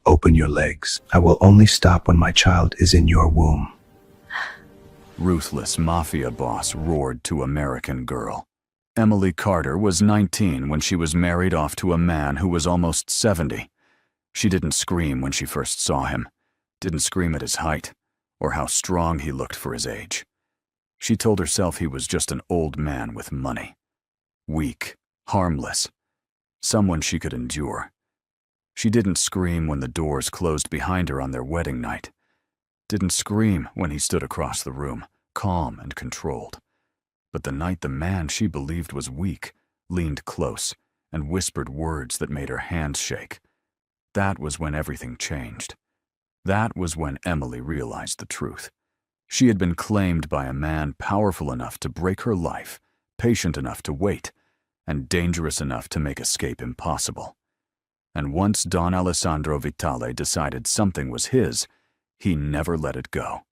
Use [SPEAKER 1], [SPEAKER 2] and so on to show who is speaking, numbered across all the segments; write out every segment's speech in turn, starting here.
[SPEAKER 1] Open your legs. I will only stop when my child is in your womb.
[SPEAKER 2] Ruthless mafia boss roared to American girl. Emily Carter was 19 when she was married off to a man who was almost 70. She didn't scream when she first saw him, didn't scream at his height, or how strong he looked for his age. She told herself he was just an old man with money. Weak, harmless, someone she could endure. She didn't scream when the doors closed behind her on their wedding night. Didn't scream when he stood across the room, calm and controlled. But the night the man she believed was weak leaned close and whispered words that made her hands shake, that was when everything changed. That was when Emily realized the truth. She had been claimed by a man powerful enough to break her life, patient enough to wait, and dangerous enough to make escape impossible. And once Don Alessandro Vitale decided something was his, he never let it go.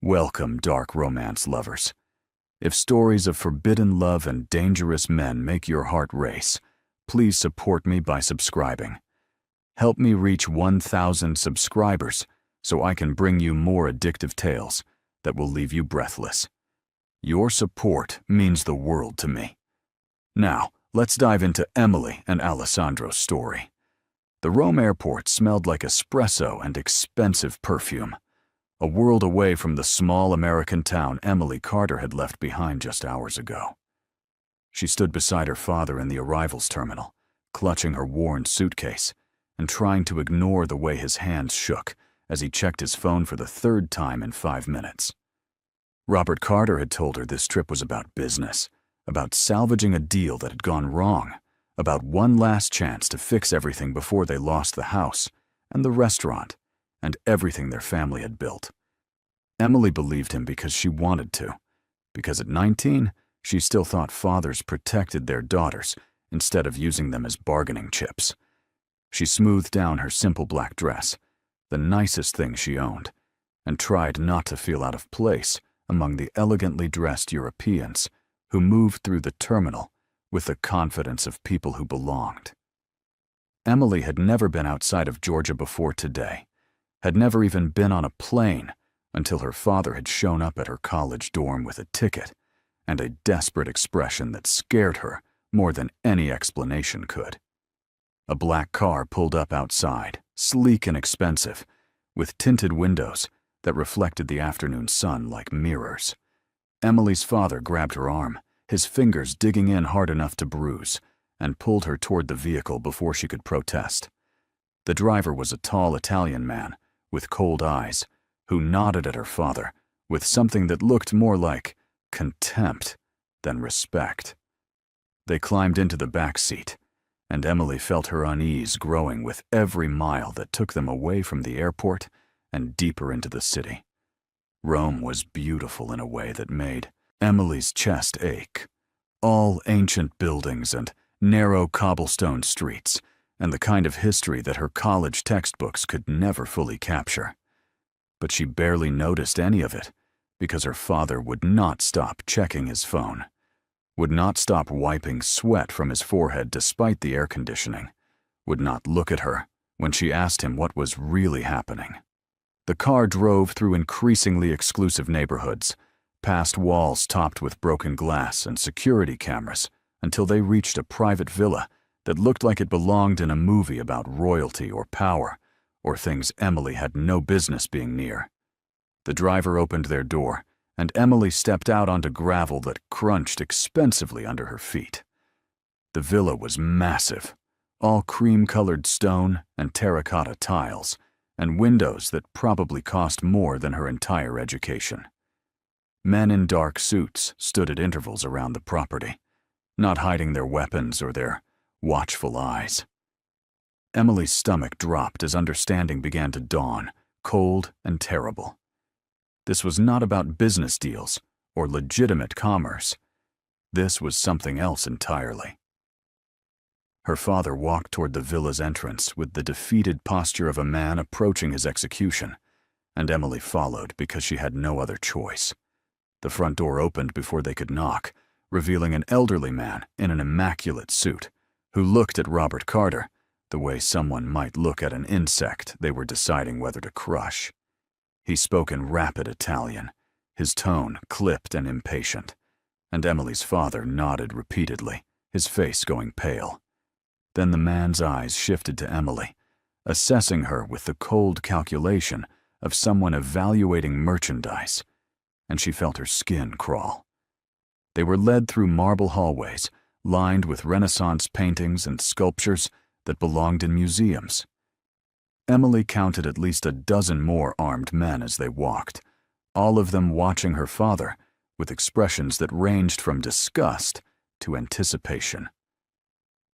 [SPEAKER 2] Welcome, dark romance lovers. If stories of forbidden love and dangerous men make your heart race, please support me by subscribing. Help me reach 1,000 subscribers so I can bring you more addictive tales that will leave you breathless. Your support means the world to me. Now, let's dive into Emily and Alessandro's story. The Rome airport smelled like espresso and expensive perfume, a world away from the small American town Emily Carter had left behind just hours ago. She stood beside her father in the arrivals terminal, clutching her worn suitcase and trying to ignore the way his hands shook as he checked his phone for the third time in 5 minutes. Robert Carter had told her this trip was about business, about salvaging a deal that had gone wrong, about one last chance to fix everything before they lost the house and the restaurant and everything their family had built. Emily believed him because she wanted to, because at 19, she still thought fathers protected their daughters instead of using them as bargaining chips. She smoothed down her simple black dress, the nicest thing she owned, and tried not to feel out of place among the elegantly dressed Europeans who moved through the terminal with the confidence of people who belonged. Emily had never been outside of Georgia before today, had never even been on a plane until her father had shown up at her college dorm with a ticket and a desperate expression that scared her more than any explanation could. A black car pulled up outside, sleek and expensive, with tinted windows that reflected the afternoon sun like mirrors. Emily's father grabbed her arm, his fingers digging in hard enough to bruise, and pulled her toward the vehicle before she could protest. The driver was a tall Italian man with cold eyes who nodded at her father with something that looked more like contempt than respect. They climbed into the back seat, and Emily felt her unease growing with every mile that took them away from the airport and deeper into the city. Rome was beautiful in a way that made Emily's chest ache. All ancient buildings and narrow cobblestone streets, and the kind of history that her college textbooks could never fully capture. But she barely noticed any of it because her father would not stop checking his phone, would not stop wiping sweat from his forehead despite the air conditioning, would not look at her when she asked him what was really happening. The car drove through increasingly exclusive neighborhoods, past walls topped with broken glass and security cameras, until they reached a private villa that looked like it belonged in a movie about royalty or power, or things Emily had no business being near. The driver opened their door, and Emily stepped out onto gravel that crunched expensively under her feet. The villa was massive, all cream-colored stone and terracotta tiles, and windows that probably cost more than her entire education. Men in dark suits stood at intervals around the property, not hiding their weapons or their watchful eyes. Emily's stomach dropped as understanding began to dawn, cold and terrible. This was not about business deals or legitimate commerce. This was something else entirely. Her father walked toward the villa's entrance with the defeated posture of a man approaching his execution, and Emily followed because she had no other choice. The front door opened before they could knock, revealing an elderly man in an immaculate suit who looked at Robert Carter the way someone might look at an insect they were deciding whether to crush. He spoke in rapid Italian, his tone clipped and impatient, and Emily's father nodded repeatedly, his face going pale. Then the man's eyes shifted to Emily, assessing her with the cold calculation of someone evaluating merchandise, and she felt her skin crawl. They were led through marble hallways, lined with Renaissance paintings and sculptures that belonged in museums. Emily counted at least a dozen more armed men as they walked, all of them watching her father with expressions that ranged from disgust to anticipation.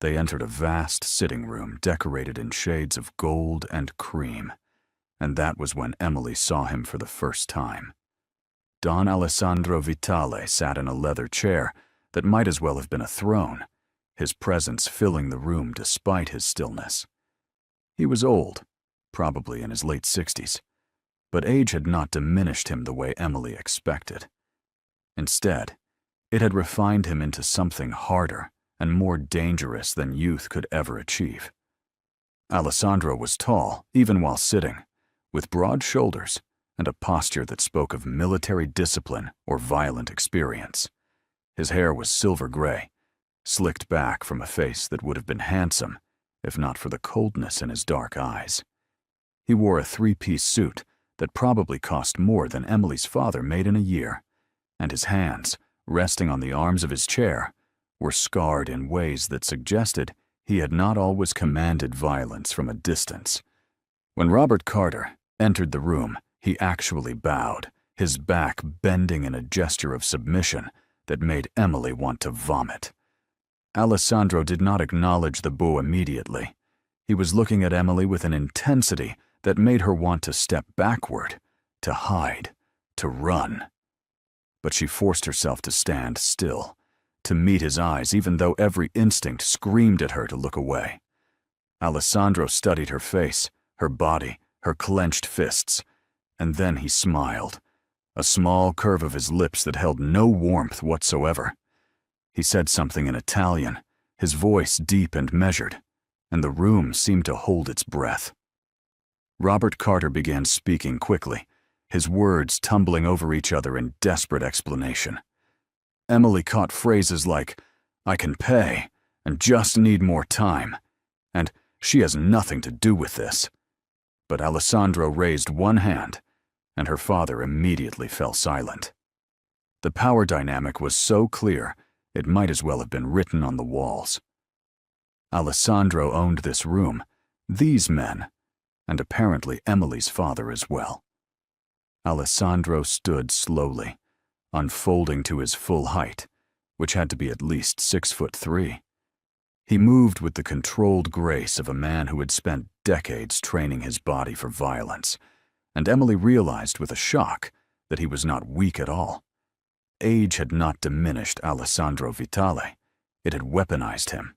[SPEAKER 2] They entered a vast sitting room decorated in shades of gold and cream, and that was when Emily saw him for the first time. Don Alessandro Vitale sat in a leather chair that might as well have been a throne, his presence filling the room despite his stillness. He was old, probably in his late 60s, but age had not diminished him the way Emily expected. Instead, it had refined him into something harder and more dangerous than youth could ever achieve. Alessandro was tall, even while sitting, with broad shoulders and a posture that spoke of military discipline or violent experience. His hair was silver gray, slicked back from a face that would have been handsome if not for the coldness in his dark eyes. He wore a three-piece suit that probably cost more than Emily's father made in a year, and his hands, resting on the arms of his chair, were scarred in ways that suggested he had not always commanded violence from a distance. When Robert Carter entered the room, he actually bowed, his back bending in a gesture of submission that made Emily want to vomit. Alessandro did not acknowledge the bow immediately. He was looking at Emily with an intensity that made her want to step backward, to hide, to run. But she forced herself to stand still, to meet his eyes even though every instinct screamed at her to look away. Alessandro studied her face, her body, her clenched fists, and then he smiled, a small curve of his lips that held no warmth whatsoever. He said something in Italian, his voice deep and measured, and the room seemed to hold its breath. Robert Carter began speaking quickly, his words tumbling over each other in desperate explanation. Emily caught phrases like, "I can pay," and "just need more time," and "she has nothing to do with this." But Alessandro raised one hand, and her father immediately fell silent. The power dynamic was so clear, it might as well have been written on the walls. Alessandro owned this room, these men, and apparently Emily's father as well. Alessandro stood slowly, unfolding to his full height, which had to be at least 6'3". He moved with the controlled grace of a man who had spent decades training his body for violence, and Emily realized with a shock that he was not weak at all. Age had not diminished Alessandro Vitale, it had weaponized him.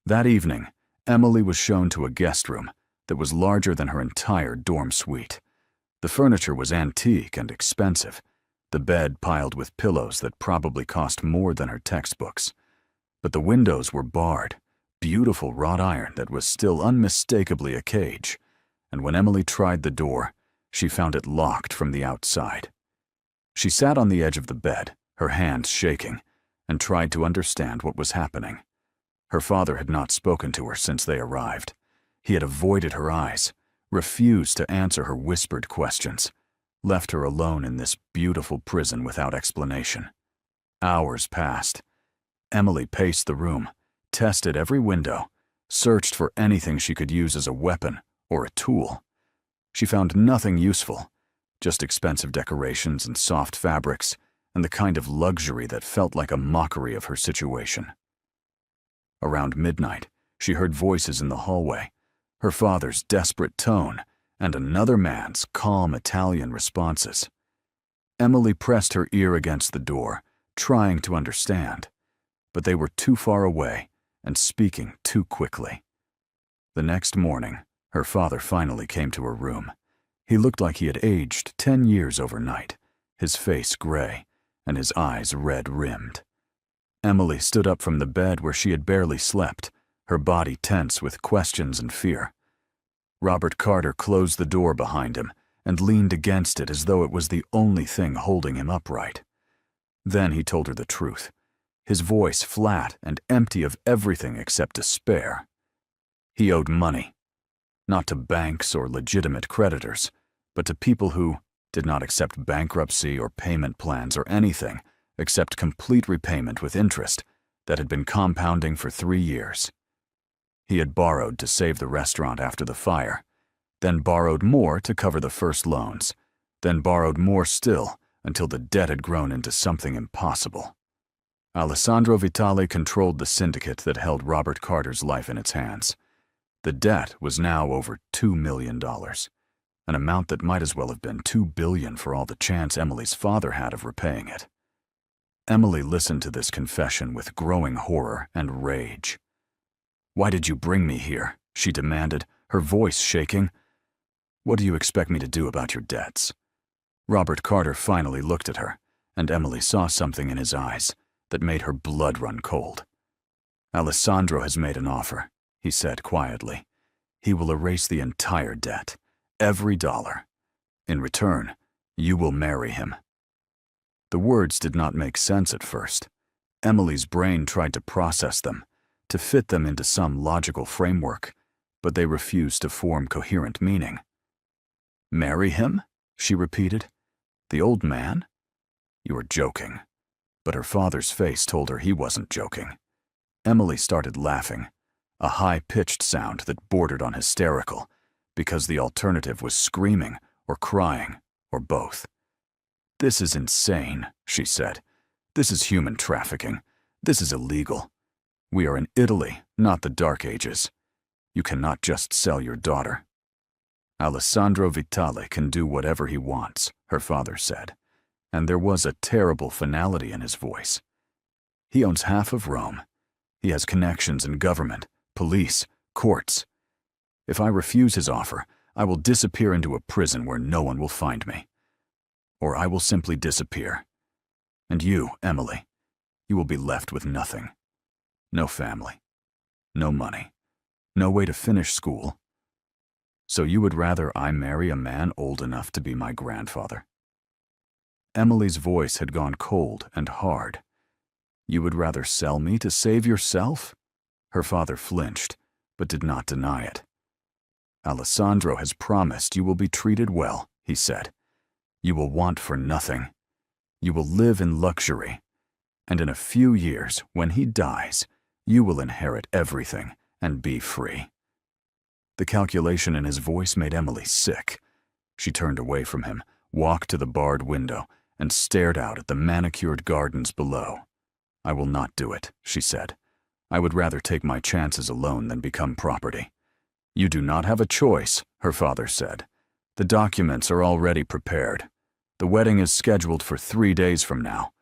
[SPEAKER 2] That evening, Emily was shown to a guest room that was larger than her entire dorm suite. The furniture was antique and expensive, the bed piled with pillows that probably cost more than her textbooks. But the windows were barred, beautiful wrought iron that was still unmistakably a cage, and when Emily tried the door, she found it locked from the outside. She sat on the edge of the bed, her hands shaking, and tried to understand what was happening. Her father had not spoken to her since they arrived. He had avoided her eyes, refused to answer her whispered questions, left her alone in this beautiful prison without explanation. Hours passed. Emily paced the room, tested every window, searched for anything she could use as a weapon or a tool. She found nothing useful, just expensive decorations and soft fabrics, and the kind of luxury that felt like a mockery of her situation. Around midnight, she heard voices in the hallway, her father's desperate tone and another man's calm Italian responses. Emily pressed her ear against the door, trying to understand, but they were too far away and speaking too quickly. The next morning, her father finally came to her room. He looked like he had aged 10 years overnight, his face gray and his eyes red-rimmed. Emily stood up from the bed where she had barely slept, her body tense with questions and fear. Robert Carter closed the door behind him and leaned against it as though it was the only thing holding him upright. Then he told her the truth, his voice flat and empty of everything except despair. He owed money, not to banks or legitimate creditors, but to people who did not accept bankruptcy or payment plans or anything except complete repayment with interest that had been compounding for 3 years. He had borrowed to save the restaurant after the fire, then borrowed more to cover the first loans, then borrowed more still until the debt had grown into something impossible. Alessandro Vitale controlled the syndicate that held Robert Carter's life in its hands. The debt was now over $2 million, an amount that might as well have been $2 billion for all the chance Emily's father had of repaying it. Emily listened to this confession with growing horror and rage. "Why did you bring me here?" she demanded, her voice shaking. "What do you expect me to do about your debts?" Robert Carter finally looked at her, and Emily saw something in his eyes that made her blood run cold. "Alessandro has made an offer," he said quietly. "He will erase the entire debt, every dollar. In return, you will marry him." The words did not make sense at first. Emily's brain tried to process them, to fit them into some logical framework, but they refused to form coherent meaning. "Marry him?" she repeated. "The old man? You are joking." But her father's face told her he wasn't joking. Emily started laughing, a high-pitched sound that bordered on hysterical, because the alternative was screaming or crying or both. "This is insane," she said. "This is human trafficking. This is illegal. We are in Italy, not the Dark Ages. You cannot just sell your daughter." "Alessandro Vitale can do whatever he wants," her father said, and there was a terrible finality in his voice. "He owns half of Rome. He has connections in government, police, courts. If I refuse his offer, I will disappear into a prison where no one will find me. Or I will simply disappear. And you, Emily, you will be left with nothing. No family, no money, no way to finish school. So you would rather I marry a man old enough to be my grandfather?" Emily's voice had gone cold and hard. "You would rather sell me to save yourself?" Her father flinched, but did not deny it. "Alessandro has promised you will be treated well," he said. "You will want for nothing. You will live in luxury. And in a few years, when he dies, you will inherit everything and be free." The calculation in his voice made Emily sick. She turned away from him, walked to the barred window, and stared out at the manicured gardens below. "I will not do it," she said. "I would rather take my chances alone than become property." "You do not have a choice," her father said. "The documents are already prepared. The wedding is scheduled for 3 days from now.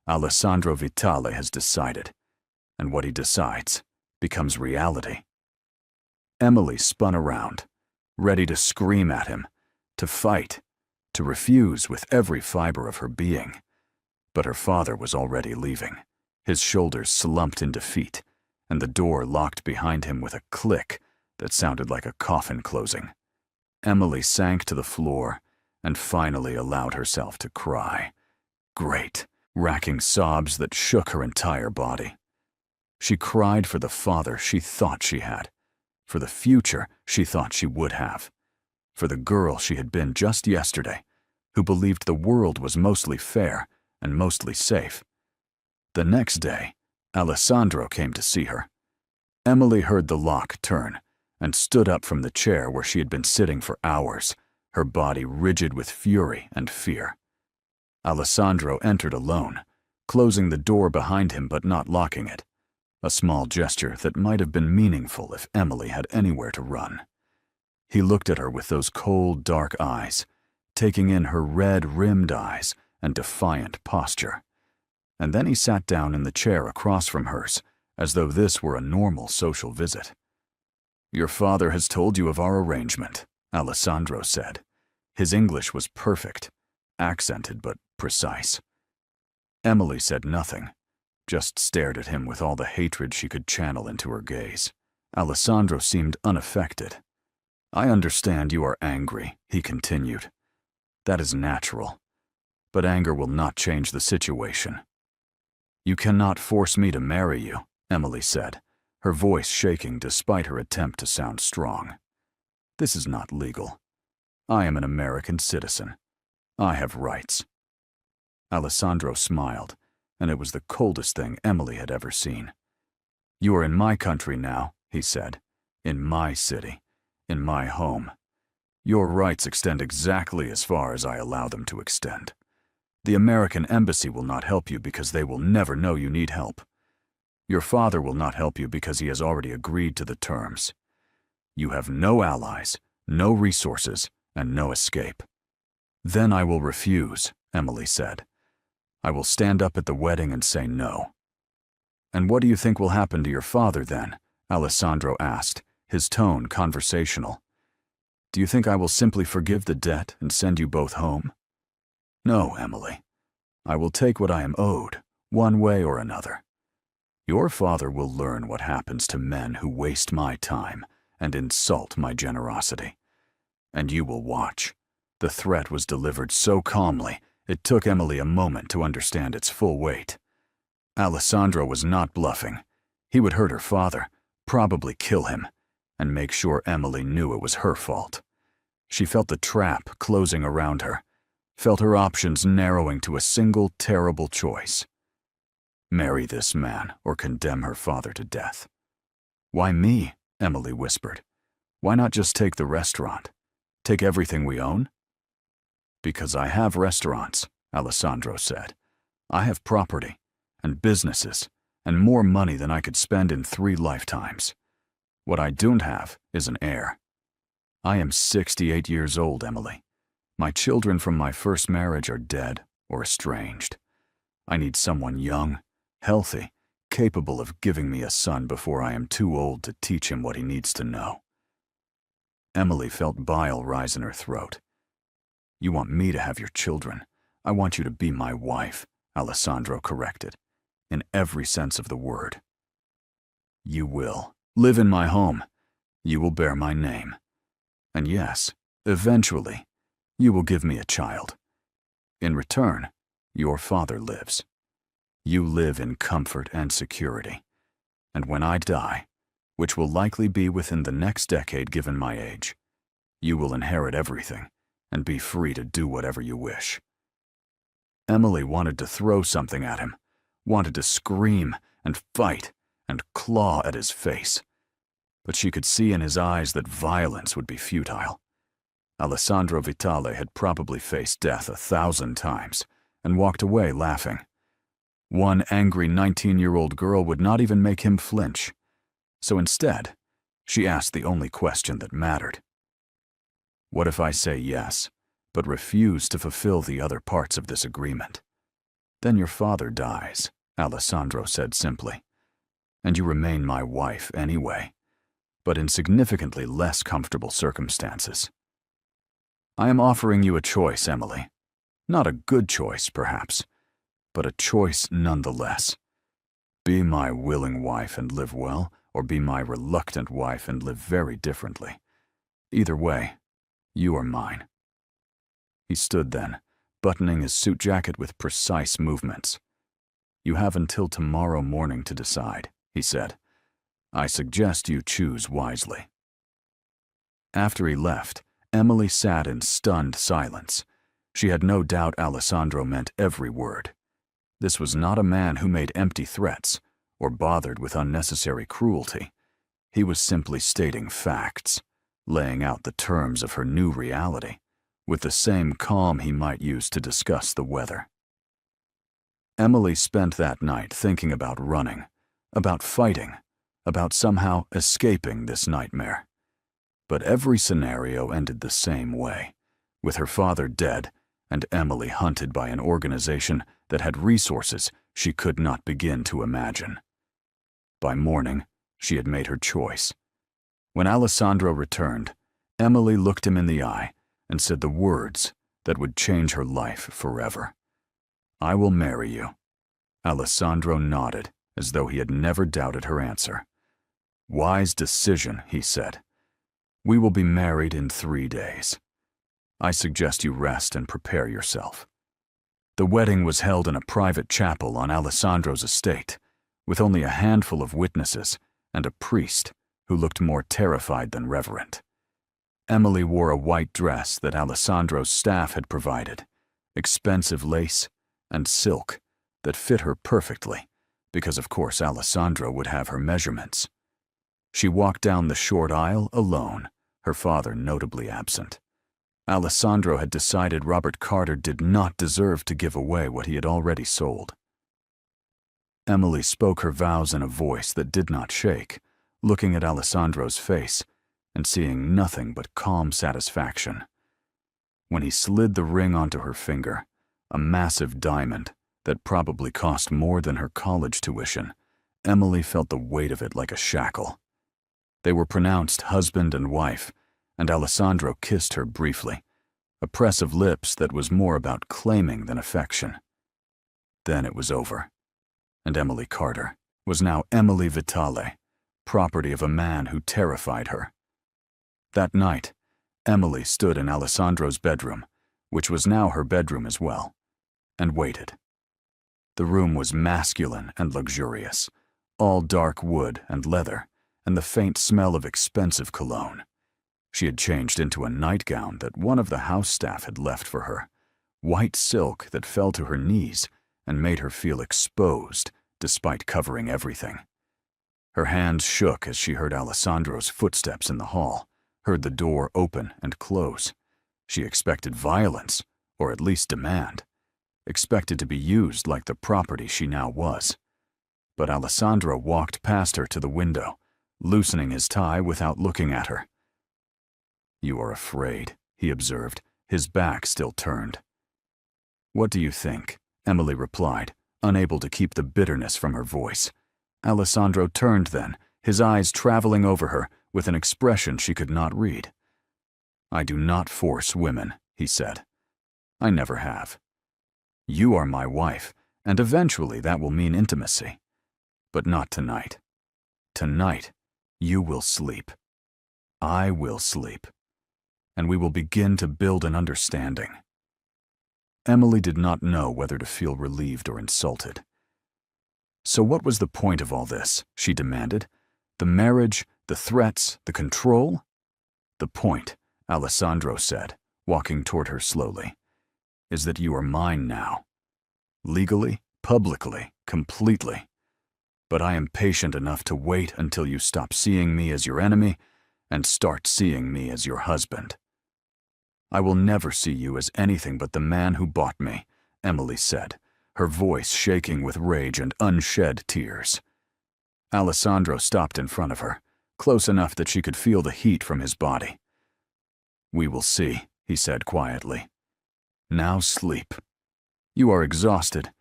[SPEAKER 2] Alessandro Vitale has decided, and what he decides becomes reality." Emily spun around, ready to scream at him, to fight, to refuse with every fiber of her being. But her father was already leaving, his shoulders slumped in defeat, and the door locked behind him with a click that sounded like a coffin closing. Emily sank to the floor and finally allowed herself to cry. Great, racking sobs that shook her entire body. She cried for the father she thought she had, for the future she thought she would have, for the girl she had been just yesterday, who believed the world was mostly fair and mostly safe. The next day, Alessandro came to see her. Emily heard the lock turn and stood up from the chair where she had been sitting for hours, her body rigid with fury and fear. Alessandro entered alone, closing the door behind him but not locking it, a small gesture that might have been meaningful if Emily had anywhere to run. He looked at her with those cold, dark eyes, taking in her red-rimmed eyes and defiant posture. And then he sat down in the chair across from hers, as though this were a normal social visit. "Your father has told you of our arrangement," Alessandro said. His English was perfect, accented but precise. Emily said nothing, just stared at him with all the hatred she could channel into her gaze. Alessandro seemed unaffected. "I understand you are angry," he continued. "That is natural. But anger will not change the situation." "You cannot force me to marry you," Emily said, her voice shaking despite her attempt to sound strong. "This is not legal. I am an American citizen. I have rights." Alessandro smiled, and it was the coldest thing Emily had ever seen. "You are in my country now," he said, "in my city, in my home. Your rights extend exactly as far as I allow them to extend. The American embassy will not help you because they will never know you need help. Your father will not help you because he has already agreed to the terms. You have no allies, no resources, and no escape." "Then I will refuse," Emily said. "I will stand up at the wedding and say no." "And what do you think will happen to your father then?" Alessandro asked, his tone conversational. "Do you think I will simply forgive the debt and send you both home?" "No, Emily. I will take what I am owed, one way or another. Your father will learn what happens to men who waste my time and insult my generosity. And you will watch." The threat was delivered so calmly, it took Emily a moment to understand its full weight. Alessandro was not bluffing. He would hurt her father, probably kill him, and make sure Emily knew it was her fault. She felt the trap closing around her, felt her options narrowing to a single terrible choice. Marry this man or condemn her father to death. "Why me?" Emily whispered. "Why not just take the restaurant? Take everything we own?" "Because I have restaurants," Alessandro said. "I have property, and businesses, and more money than I could spend in 3 lifetimes. What I don't have is an heir. I am 68 years old, Emily. My children from my first marriage are dead or estranged. I need someone young, healthy, capable of giving me a son before I am too old to teach him what he needs to know." Emily felt bile rise in her throat. "You want me to have your children. I want you to be my wife," Alessandro corrected, "in every sense of the word. You will live in my home. You will bear my name. And yes, eventually, you will give me a child. In return, your father lives. You live in comfort and security. And when I die, which will likely be within the next decade given my age, you will inherit everything and be free to do whatever you wish." Emily wanted to throw something at him, wanted to scream and fight and claw at his face. But she could see in his eyes that violence would be futile. Alessandro Vitale had probably faced death 1,000 times and walked away laughing. One angry 19-year-old girl would not even make him flinch. So instead, she asked the only question that mattered. "What if I say yes, but refuse to fulfill the other parts of this agreement?" "Then your father dies," Alessandro said simply. "And you remain my wife anyway, but in significantly less comfortable circumstances. I am offering you a choice, Emily. Not a good choice, perhaps, but a choice nonetheless. Be my willing wife and live well, or be my reluctant wife and live very differently. Either way, you are mine." He stood then, buttoning his suit jacket with precise movements. "You have until tomorrow morning to decide," he said. "I suggest you choose wisely." After he left, Emily sat in stunned silence. She had no doubt Alessandro meant every word. This was not a man who made empty threats or bothered with unnecessary cruelty. He was simply stating facts, laying out the terms of her new reality, with the same calm he might use to discuss the weather. Emily spent that night thinking about running, about fighting, about somehow escaping this nightmare. But every scenario ended the same way, with her father dead and Emily hunted by an organization that had resources she could not begin to imagine. By morning, she had made her choice. When Alessandro returned, Emily looked him in the eye and said the words that would change her life forever. "I will marry you." Alessandro nodded as though he had never doubted her answer. "Wise decision," he said. "We will be married in 3 days. I suggest you rest and prepare yourself." The wedding was held in a private chapel on Alessandro's estate, with only a handful of witnesses and a priest who looked more terrified than reverent. Emily wore a white dress that Alessandro's staff had provided, expensive lace and silk that fit her perfectly, because of course Alessandro would have her measurements. She walked down the short aisle alone, her father notably absent. Alessandro had decided Robert Carter did not deserve to give away what he had already sold. Emily spoke her vows in a voice that did not shake, looking at Alessandro's face and seeing nothing but calm satisfaction. When he slid the ring onto her finger, a massive diamond that probably cost more than her college tuition, Emily felt the weight of it like a shackle. They were pronounced husband and wife, and Alessandro kissed her briefly, a press of lips that was more about claiming than affection. Then it was over, and Emily Carter was now Emily Vitale, property of a man who terrified her. That night, Emily stood in Alessandro's bedroom, which was now her bedroom as well, and waited. The room was masculine and luxurious, all dark wood and leather, and the faint smell of expensive cologne. She had changed into a nightgown that one of the house staff had left for her, white silk that fell to her knees and made her feel exposed despite covering everything. Her hands shook as she heard Alessandro's footsteps in the hall, heard the door open and close. She expected violence, or at least demand, expected to be used like the property she now was. But Alessandro walked past her to the window, loosening his tie without looking at her. "You are afraid," he observed, his back still turned. "What do you think?" Emily replied, unable to keep the bitterness from her voice. Alessandro turned then, his eyes traveling over her with an expression she could not read. "I do not force women," he said. "I never have. You are my wife, and eventually that will mean intimacy. But not tonight. Tonight, you will sleep. I will sleep. And we will begin to build an understanding." Emily did not know whether to feel relieved or insulted. "So what was the point of all this?" she demanded. "The marriage, the threats, the control?" "The point," Alessandro said, walking toward her slowly, "is that you are mine now. Legally, publicly, completely. But I am patient enough to wait until you stop seeing me as your enemy and start seeing me as your husband." "I will never see you as anything but the man who bought me," Emily said, her voice shaking with rage and unshed tears. Alessandro stopped in front of her, close enough that she could feel the heat from his body. "We will see," he said quietly. "Now sleep. You are exhausted,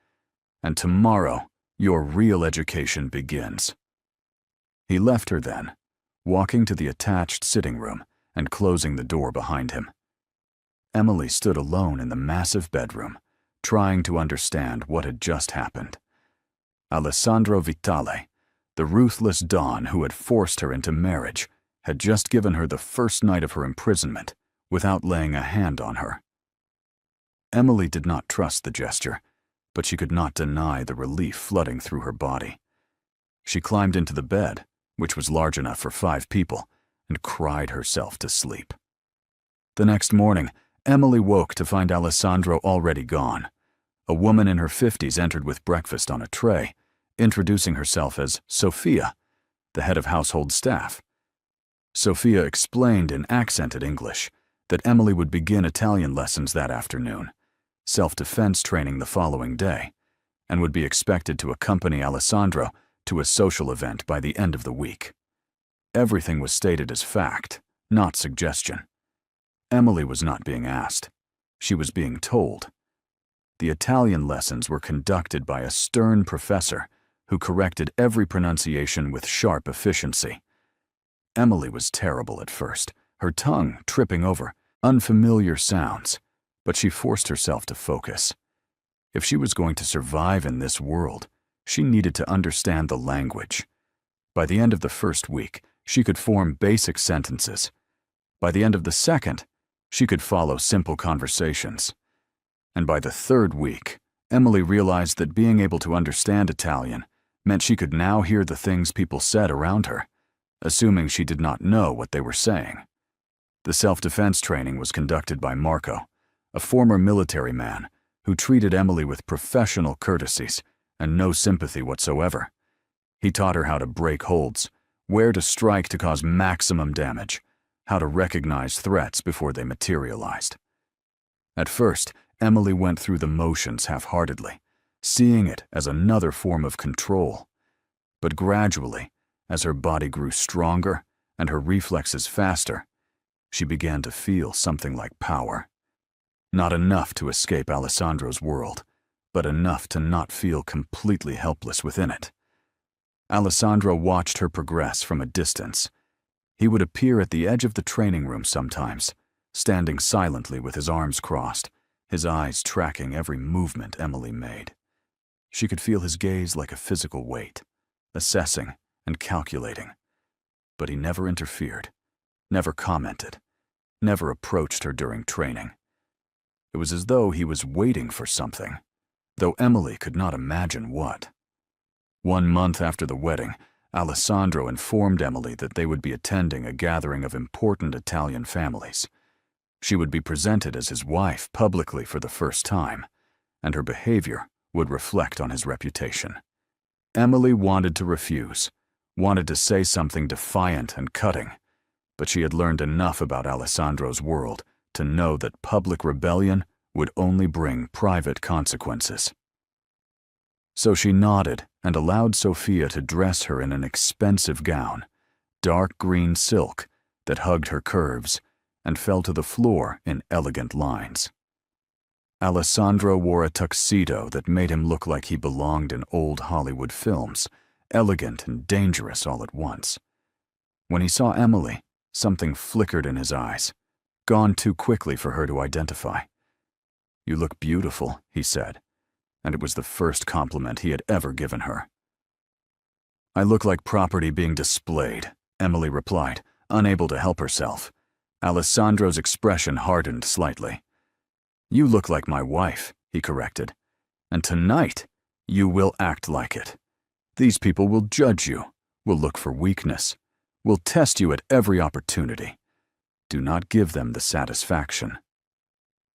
[SPEAKER 2] and tomorrow your real education begins." He left her then, walking to the attached sitting room and closing the door behind him. Emily stood alone in the massive bedroom, trying to understand what had just happened. Alessandro Vitale, the ruthless Don who had forced her into marriage, had just given her the first night of her imprisonment without laying a hand on her. Emily did not trust the gesture, but she could not deny the relief flooding through her body. She climbed into the bed, which was large enough for 5 people, and cried herself to sleep. The next morning, Emily woke to find Alessandro already gone. A woman in her 50s entered with breakfast on a tray, introducing herself as Sophia, the head of household staff. Sophia explained in accented English that Emily would begin Italian lessons that afternoon, self-defense training the following day, and would be expected to accompany Alessandro to a social event by the end of the week. Everything was stated as fact, not suggestion. Emily was not being asked. She was being told. The Italian lessons were conducted by a stern professor who corrected every pronunciation with sharp efficiency. Emily was terrible at first, her tongue tripping over unfamiliar sounds, but she forced herself to focus. If she was going to survive in this world, she needed to understand the language. By the end of the first week, she could form basic sentences. By the end of the second, she could follow simple conversations. And by the third week, Emily realized that being able to understand Italian meant she could now hear the things people said around her, assuming she did not know what they were saying. The self-defense training was conducted by Marco, a former military man who treated Emily with professional courtesies and no sympathy whatsoever. He taught her how to break holds, where to strike to cause maximum damage, how to recognize threats before they materialized. At first, Emily went through the motions half-heartedly, seeing it as another form of control. But gradually, as her body grew stronger and her reflexes faster, she began to feel something like power. Not enough to escape Alessandro's world, but enough to not feel completely helpless within it. Alessandro watched her progress from a distance. He would appear at the edge of the training room sometimes, standing silently with his arms crossed, his eyes tracking every movement Emily made. She could feel his gaze like a physical weight, assessing and calculating. But he never interfered, never commented, never approached her during training. It was as though he was waiting for something, though Emily could not imagine what. 1 month after the wedding, Alessandro informed Emily that they would be attending a gathering of important Italian families. She would be presented as his wife publicly for the first time, and her behavior would reflect on his reputation. Emily wanted to refuse, wanted to say something defiant and cutting, but she had learned enough about Alessandro's world to know that public rebellion would only bring private consequences. So she nodded and allowed Sophia to dress her in an expensive gown, dark green silk that hugged her curves and fell to the floor in elegant lines. Alessandro wore a tuxedo that made him look like he belonged in old Hollywood films, elegant and dangerous all at once. When he saw Emily, something flickered in his eyes, gone too quickly for her to identify. "You look beautiful," he said, and it was the first compliment he had ever given her. "I look like property being displayed," Emily replied, unable to help herself. Alessandro's expression hardened slightly. "You look like my wife," he corrected, "and tonight you will act like it. These people will judge you, will look for weakness, will test you at every opportunity. Do not give them the satisfaction."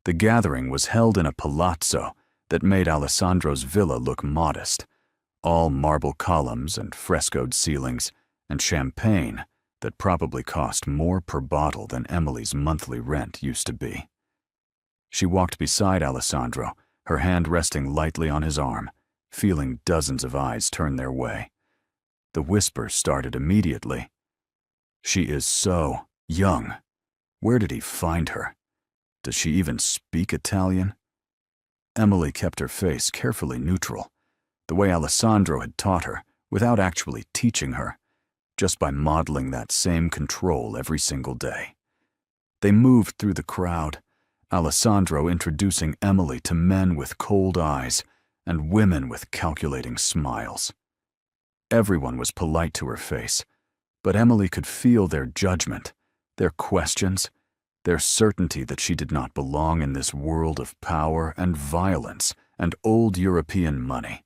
[SPEAKER 2] The gathering was held in a palazzo that made Alessandro's villa look modest, all marble columns and frescoed ceilings, and champagne that probably cost more per bottle than Emily's monthly rent used to be. She walked beside Alessandro, her hand resting lightly on his arm, feeling dozens of eyes turn their way. The whispers started immediately. "She is so young. Where did he find her? Does she even speak Italian?" Emily kept her face carefully neutral, the way Alessandro had taught her, without actually teaching her, just by modeling that same control every single day. They moved through the crowd, Alessandro introducing Emily to men with cold eyes and women with calculating smiles. Everyone was polite to her face, but Emily could feel their judgment, their questions, their certainty that she did not belong in this world of power and violence and old European money.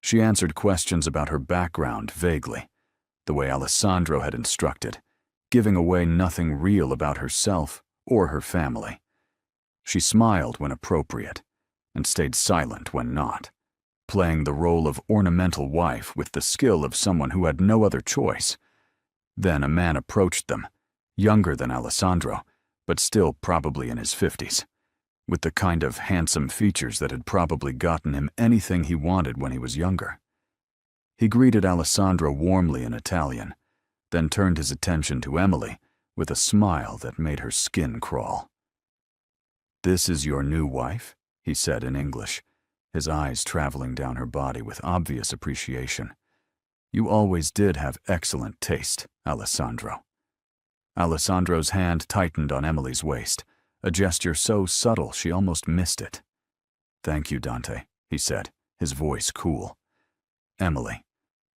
[SPEAKER 2] She answered questions about her background vaguely, the way Alessandro had instructed, giving away nothing real about herself or her family. She smiled when appropriate, and stayed silent when not, playing the role of ornamental wife with the skill of someone who had no other choice. Then a man approached them, younger than Alessandro, but still probably in his 50s, with the kind of handsome features that had probably gotten him anything he wanted when he was younger. He greeted Alessandro warmly in Italian, then turned his attention to Emily with a smile that made her skin crawl. "This is your new wife?" he said in English, his eyes traveling down her body with obvious appreciation. "You always did have excellent taste, Alessandro." Alessandro's hand tightened on Emily's waist, a gesture so subtle she almost missed it. "Thank you, Dante," he said, his voice cool. "Emily,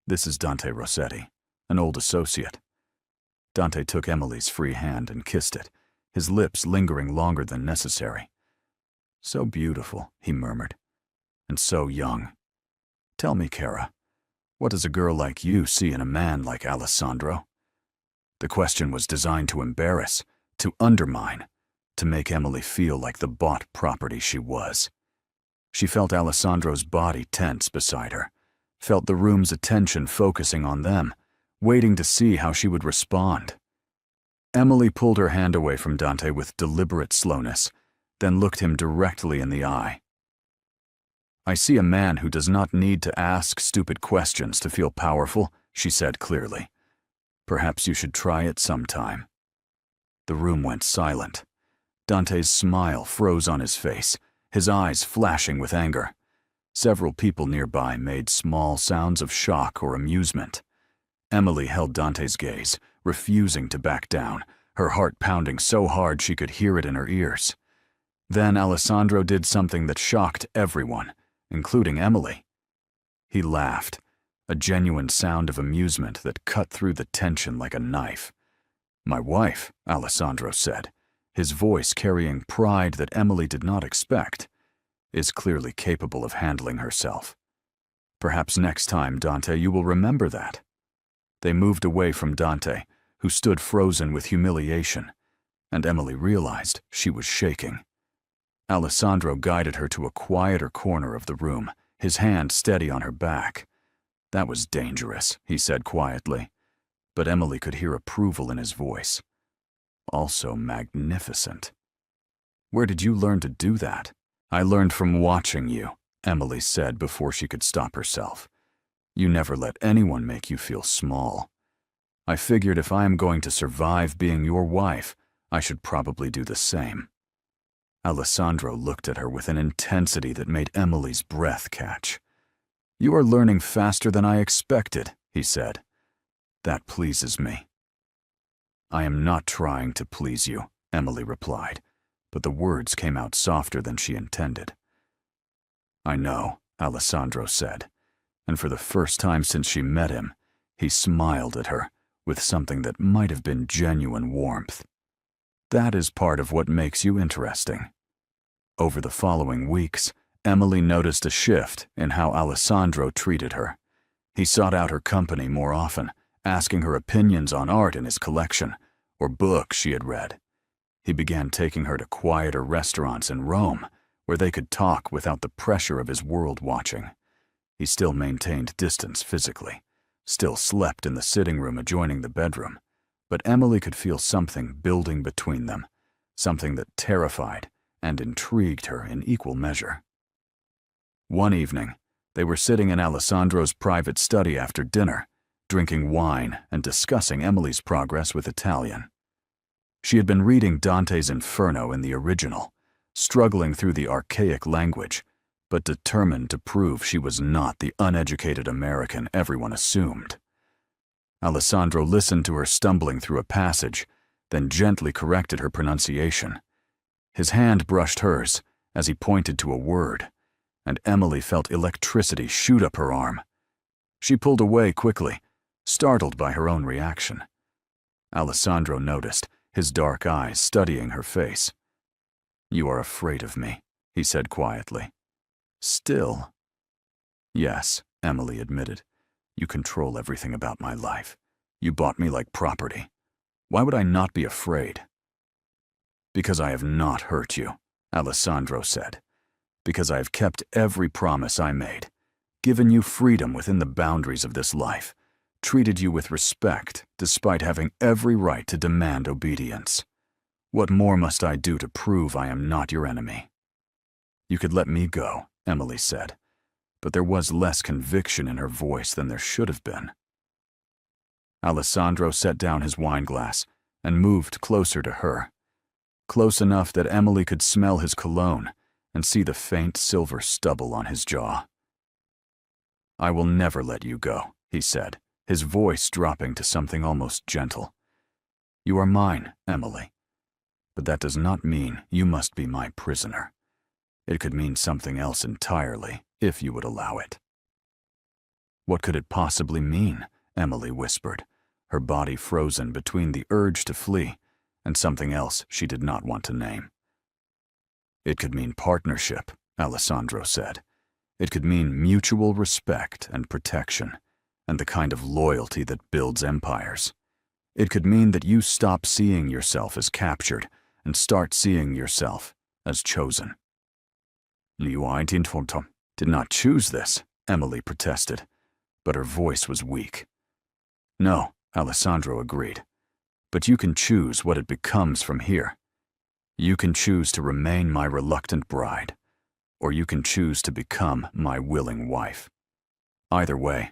[SPEAKER 2] this is Dante Rossetti. an old associate. Dante took Emily's free hand and kissed it, his lips lingering longer than necessary. "So beautiful," he murmured, "and so young. Tell me, Cara, what does a girl like you see in a man like Alessandro?" The question was designed to embarrass, to undermine, to make Emily feel like the bought property she was. She felt Alessandro's body tense beside her, felt the room's attention focusing on them, waiting to see how she would respond. Emily pulled her hand away from Dante with deliberate slowness, then looked him directly in the eye. "I see a man who does not need to ask stupid questions to feel powerful," she said clearly. "Perhaps you should try it sometime." The room went silent. Dante's smile froze on his face, his eyes flashing with anger. Several people nearby made small sounds of shock or amusement. Emily held Dante's gaze, refusing to back down, her heart pounding so hard she could hear it in her ears. Then Alessandro did something that shocked everyone, including Emily. He laughed, a genuine sound of amusement that cut through the tension like a knife. "My wife," Alessandro said, his voice carrying pride that Emily did not expect, "is clearly capable of handling herself. Perhaps next time, Dante, you will remember that." They moved away from Dante, who stood frozen with humiliation, and Emily realized she was shaking. Alessandro guided her to a quieter corner of the room, his hand steady on her back. "That was dangerous," he said quietly, but Emily could hear approval in his voice. "Also magnificent. Where did you learn to do that?" "I learned from watching you," Emily said before she could stop herself. "You never let anyone make you feel small. I figured if I am going to survive being your wife, I should probably do the same." Alessandro looked at her with an intensity that made Emily's breath catch. "You are learning faster than I expected," he said. "That pleases me." "I am not trying to please you," Emily replied, but the words came out softer than she intended. "I know," Alessandro said, and for the first time since she met him, he smiled at her with something that might have been genuine warmth. "That is part of what makes you interesting." Over the following weeks, Emily noticed a shift in how Alessandro treated her. He sought out her company more often, asking her opinions on art in his collection or books she had read. He began taking her to quieter restaurants in Rome, where they could talk without the pressure of his world watching. He still maintained distance physically, still slept in the sitting room adjoining the bedroom, but Emily could feel something building between them, something that terrified and intrigued her in equal measure. One evening, they were sitting in Alessandro's private study after dinner, drinking wine and discussing Emily's progress with Italian. She had been reading Dante's Inferno in the original, struggling through the archaic language, but determined to prove she was not the uneducated American everyone assumed. Alessandro listened to her stumbling through a passage, then gently corrected her pronunciation. His hand brushed hers as he pointed to a word, and Emily felt electricity shoot up her arm. She pulled away quickly, startled by her own reaction. Alessandro noticed, his dark eyes studying her face. "You are afraid of me," he said quietly. "Still?" "Yes," Emily admitted. "You control everything about my life. You bought me like property. Why would I not be afraid?" "Because I have not hurt you," Alessandro said. "Because I have kept every promise I made, given you freedom within the boundaries of this life, treated you with respect despite having every right to demand obedience. What more must I do to prove I am not your enemy?" "You could let me go," Emily said, but there was less conviction in her voice than there should have been. Alessandro set down his wineglass and moved closer to her, close enough that Emily could smell his cologne and see the faint silver stubble on his jaw. "I will never let you go," he said, his voice dropping to something almost gentle. "You are mine, Emily, but that does not mean you must be my prisoner. It could mean something else entirely, if you would allow it." "What could it possibly mean?" Emily whispered, her body frozen between the urge to flee and something else she did not want to name. It could mean partnership, Alessandro said. It could mean mutual respect and protection, and the kind of loyalty that builds empires. It could mean that you stop seeing yourself as captured and start seeing yourself as chosen. Liu Aintintontom did not choose this, Emily protested, but her voice was weak. No, Alessandro agreed, but you can choose what it becomes from here. You can choose to remain my reluctant bride, or you can choose to become my willing wife. Either way,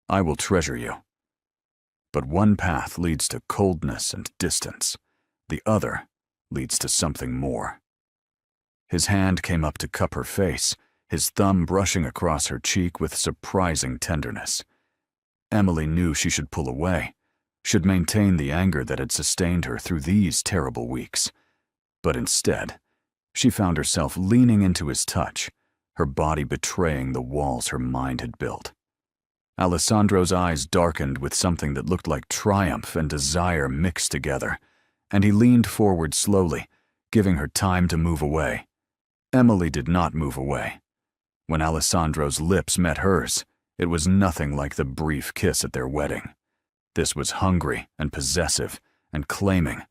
[SPEAKER 2] I will treasure you. But one path leads to coldness and distance. The other leads to something more. His hand came up to cup her face, his thumb brushing across her cheek with surprising tenderness. Emily knew she should pull away, should maintain the anger that had sustained her through these terrible weeks. But instead, she found herself leaning into his touch, her body betraying the walls her mind had built. Alessandro's eyes darkened with something that looked like triumph and desire mixed together, and he leaned forward slowly, giving her time to move away. Emily did not move away. When Alessandro's lips met hers, it was nothing like the brief kiss at their wedding. This was hungry and possessive and claiming,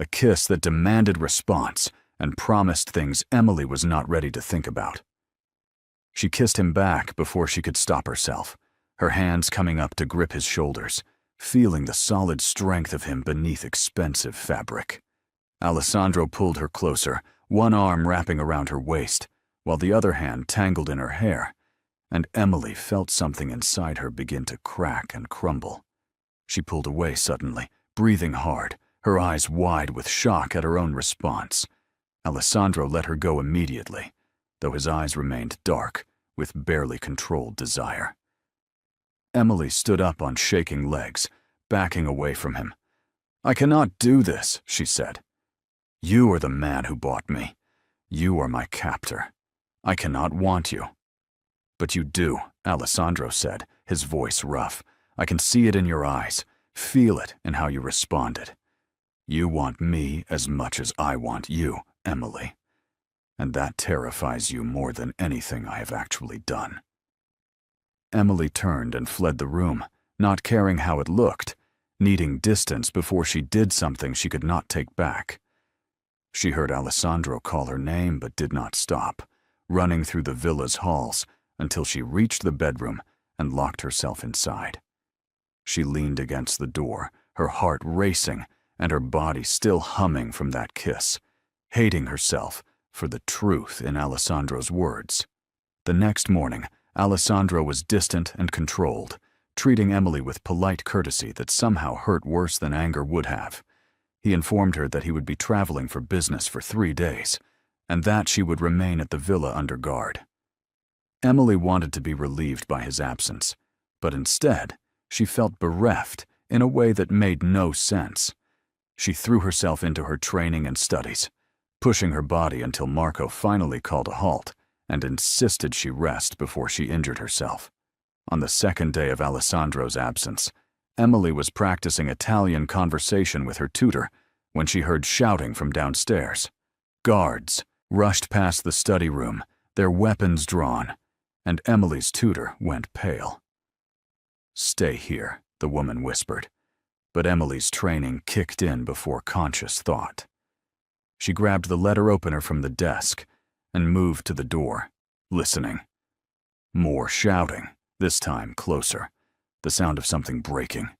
[SPEAKER 2] a kiss that demanded response and promised things Emily was not ready to think about. She kissed him back before she could stop herself, her hands coming up to grip his shoulders, feeling the solid strength of him beneath expensive fabric. Alessandro pulled her closer, one arm wrapping around her waist, while the other hand tangled in her hair, and Emily felt something inside her begin to crack and crumble. She pulled away suddenly, breathing hard, her eyes wide with shock at her own response. Alessandro let her go immediately, though his eyes remained dark, with barely controlled desire. Emily stood up on shaking legs, backing away from him. "I cannot do this," she said. "You are the man who bought me. You are my captor. I cannot want you." "But you do," Alessandro said, his voice rough. "I can see it in your eyes, feel it in how you responded. You want me as much as I want you, Emily. And that terrifies you more than anything I have actually done." Emily turned and fled the room, not caring how it looked, needing distance before she did something she could not take back. She heard Alessandro call her name but did not stop, running through the villa's halls until she reached the bedroom and locked herself inside. She leaned against the door, her heart racing and her body still humming from that kiss, hating herself for the truth in Alessandro's words. The next morning, Alessandro was distant and controlled, treating Emily with polite courtesy that somehow hurt worse than anger would have. He informed her that he would be traveling for business for 3 days, and that she would remain at the villa under guard. Emily wanted to be relieved by his absence, but instead, she felt bereft in a way that made no sense. She threw herself into her training and studies, pushing her body until Marco finally called a halt and insisted she rest before she injured herself. On the second day of Alessandro's absence, Emily was practicing Italian conversation with her tutor when she heard shouting from downstairs. Guards rushed past the study room, their weapons drawn, and Emily's tutor went pale. "Stay here," the woman whispered, but Emily's training kicked in before conscious thought. She grabbed the letter opener from the desk and moved to the door, listening. More shouting, this time closer, the sound of something breaking.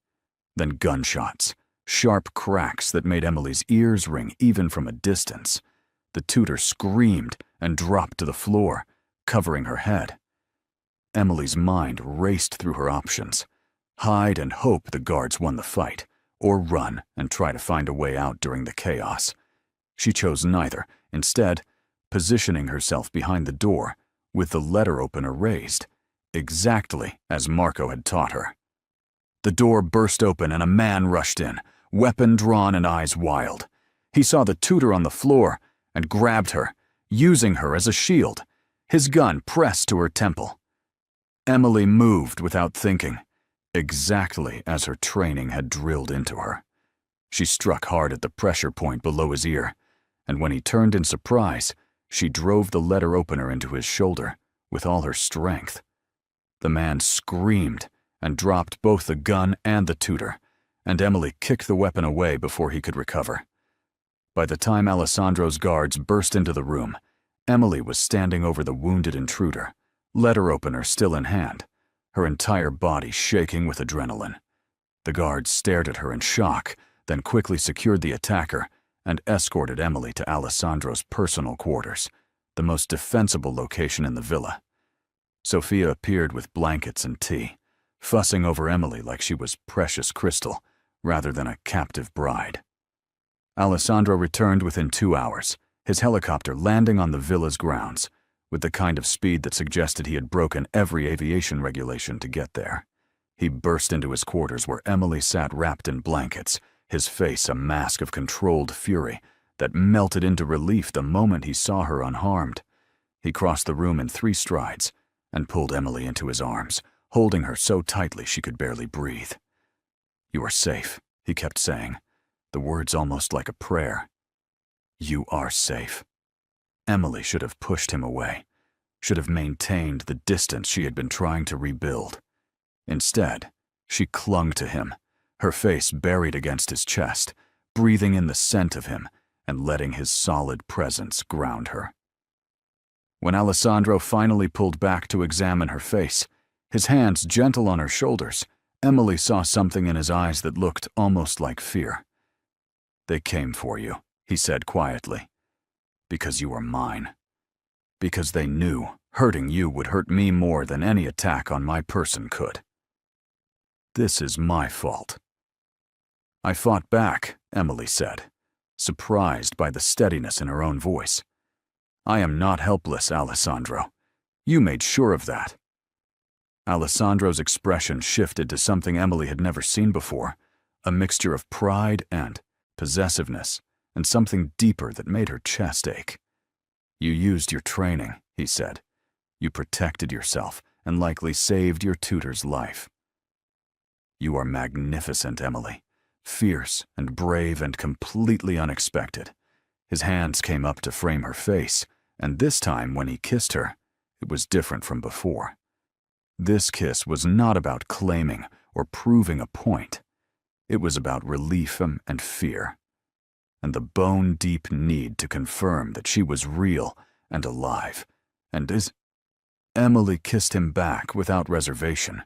[SPEAKER 2] Then gunshots, sharp cracks that made Emily's ears ring even from a distance. The tutor screamed and dropped to the floor, covering her head. Emily's mind raced through her options. Hide and hope the guards won the fight, or run and try to find a way out during the chaos. She chose neither, instead, positioning herself behind the door, with the letter opener raised, exactly as Marco had taught her. The door burst open and a man rushed in, weapon drawn and eyes wild. He saw the tutor on the floor and grabbed her, using her as a shield, his gun pressed to her temple. Emily moved without thinking, exactly as her training had drilled into her. She struck hard at the pressure point below his ear, and when he turned in surprise, she drove the letter opener into his shoulder with all her strength. The man screamed and dropped both the gun and the tutor, and Emily kicked the weapon away before he could recover. By the time Alessandro's guards burst into the room, Emily was standing over the wounded intruder, letter opener still in hand, her entire body shaking with adrenaline. The guards stared at her in shock, then quickly secured the attacker and escorted Emily to Alessandro's personal quarters, the most defensible location in the villa. Sophia appeared with blankets and tea, fussing over Emily like she was precious crystal rather than a captive bride. Alessandro returned within 2 hours, his helicopter landing on the villa's grounds, with the kind of speed that suggested he had broken every aviation regulation to get there. He burst into his quarters where Emily sat wrapped in blankets, his face a mask of controlled fury that melted into relief the moment he saw her unharmed. He crossed the room in 3 strides and pulled Emily into his arms, holding her so tightly she could barely breathe. "You are safe," he kept saying, the words almost like a prayer. "You are safe." Emily should have pushed him away, should have maintained the distance she had been trying to rebuild. Instead, she clung to him, her face buried against his chest, breathing in the scent of him and letting his solid presence ground her. When Alessandro finally pulled back to examine her face, his hands gentle on her shoulders, Emily saw something in his eyes that looked almost like fear. "They came for you," he said quietly, "because you are mine. Because they knew hurting you would hurt me more than any attack on my person could. This is my fault." "I fought back," Emily said, surprised by the steadiness in her own voice. "I am not helpless, Alessandro. You made sure of that." Alessandro's expression shifted to something Emily had never seen before, a mixture of pride and possessiveness, and something deeper that made her chest ache. "You used your training," he said. "You protected yourself and likely saved your tutor's life." "You are magnificent, Emily. Fierce and brave and completely unexpected." His hands came up to frame her face, and this time when he kissed her, it was different from before. This kiss was not about claiming or proving a point. It was about relief and fear, and the bone-deep need to confirm that she was real and alive. And as Emily kissed him back without reservation,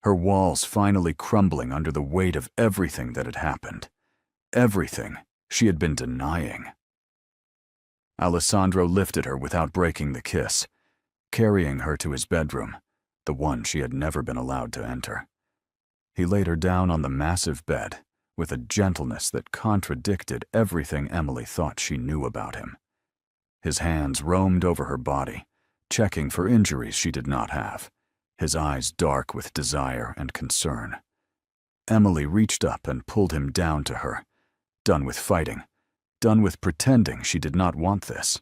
[SPEAKER 2] her walls finally crumbling under the weight of everything that had happened, everything she had been denying. Alessandro lifted her without breaking the kiss, carrying her to his bedroom, the one she had never been allowed to enter. He laid her down on the massive bed with a gentleness that contradicted everything Emily thought she knew about him. His hands roamed over her body, checking for injuries she did not have, his eyes dark with desire and concern. Emily reached up and pulled him down to her, done with fighting, done with pretending she did not want this.